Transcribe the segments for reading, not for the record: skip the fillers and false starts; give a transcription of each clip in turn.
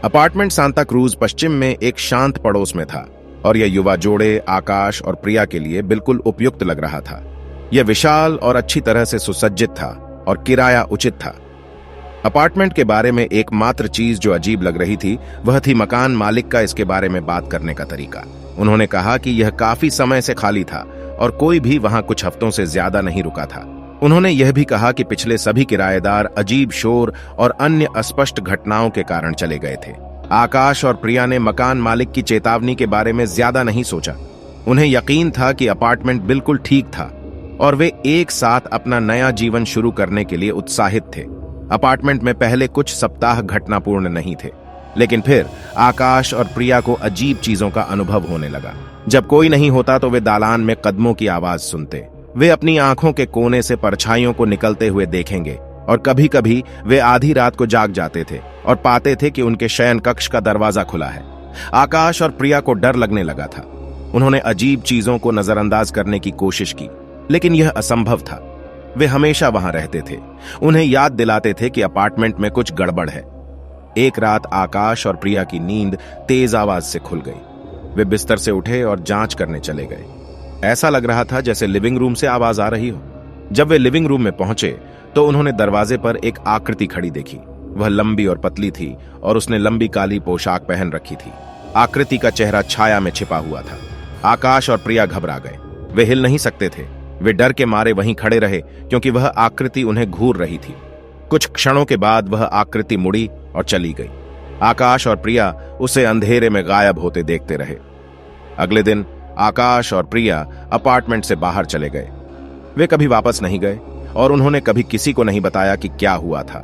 Apartment Santa cruise पश्चिम में एक शांत पड़ोस में था और यह युवा जोड़े आकाश और प्रिया के लिए बिल्कुल उपयुक्त लग रहा था। यह विशाल और अच्छी तरह से सुसज्जित था और किराया उचित था। अपार्टमेंट के बारे में एकमात्र चीज जो अजीब लग रही थी वह थी मकान मालिक का इसके बारे में बात करने का तरीका। उन्होंने कहा कि यह काफी समय से खाली था और कोई भी वहां कुछ हफ्तों से ज्यादा नहीं रुका था। उन्होंने यह भी कहा कि पिछले सभी किराएदार अजीब शोर और अन्य अस्पष्ट घटनाओं के कारण चले गए थे। आकाश और प्रिया ने मकान मालिक की चेतावनी के बारे में ज्यादा नहीं सोचा। उन्हें यकीन था कि अपार्टमेंट बिल्कुल ठीक था और वे एक साथ अपना नया जीवन शुरू करने के लिए उत्साहित थे। अपार्टमेंट में पहले कुछ सप्ताह घटनापूर्ण नहीं थे, लेकिन फिर आकाश और प्रिया को अजीब चीजों का अनुभव होने लगा। जब कोई नहीं होता तो वे दालान में कदमों की आवाज सुनते। वे अपनी आंखों के कोने से परछाइयों को निकलते हुए देखेंगे और कभी कभी वे आधी रात को जाग जाते थे और पाते थे कि उनके शयन कक्ष का दरवाजा खुला है। आकाश और प्रिया को डर लगने लगा था। उन्होंने अजीब चीजों को नजरअंदाज करने की कोशिश की, लेकिन यह असंभव था। वे हमेशा वहां रहते थे, उन्हें याद दिलाते थे कि अपार्टमेंट में कुछ गड़बड़ है। एक रात आकाश और प्रिया की नींद तेज आवाज से खुल गई। वे बिस्तर से उठे और जांच करने चले गए। ऐसा लग रहा था जैसे लिविंग रूम से आवाज आ रही हो। जब वे लिविंग रूम में पहुंचे तो उन्होंने दरवाजे पर एक आकृति खड़ी देखी। वह लंबी और पतली थी और उसने लंबी काली पोशाक पहन रखी थी। आकृति का चेहरा छाया में छिपा हुआ था। आकाश और प्रिया घबरा गए। वे हिल नहीं सकते थे। वे डर के मारे वहीं खड़े रहे क्योंकि वह आकृति उन्हें घूर रही थी। कुछ क्षणों के बाद वह आकृति मुड़ी और चली गई। आकाश और प्रिया उसे अंधेरे में गायब होते देखते रहे। अगले दिन आकाश और प्रिया अपार्टमेंट से बाहर चले गए। वे कभी वापस नहीं गए और उन्होंने कभी किसी को नहीं बताया कि क्या हुआ था।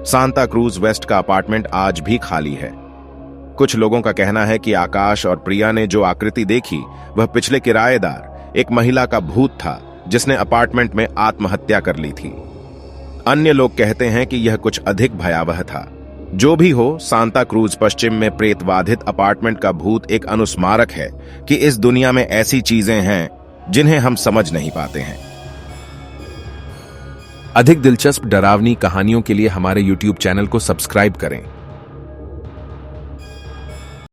सांता क्रूज वेस्ट का अपार्टमेंट आज भी खाली है। कुछ लोगों का कहना है कि आकाश और प्रिया ने जो आकृति देखी वह पिछले किराएदार एक महिला का भूत था जिसने अपार्टमेंट में आत्महत्या कर ली थी। अन्य लोग कहते हैं कि यह कुछ अधिक भयावह था। जो भी हो, सांता क्रूज पश्चिम में प्रेतबाधित अपार्टमेंट का भूत एक अनुस्मारक है कि इस दुनिया में ऐसी चीजें हैं जिन्हें हम समझ नहीं पाते हैं। अधिक दिलचस्प डरावनी कहानियों के लिए हमारे YouTube चैनल को सब्सक्राइब करें।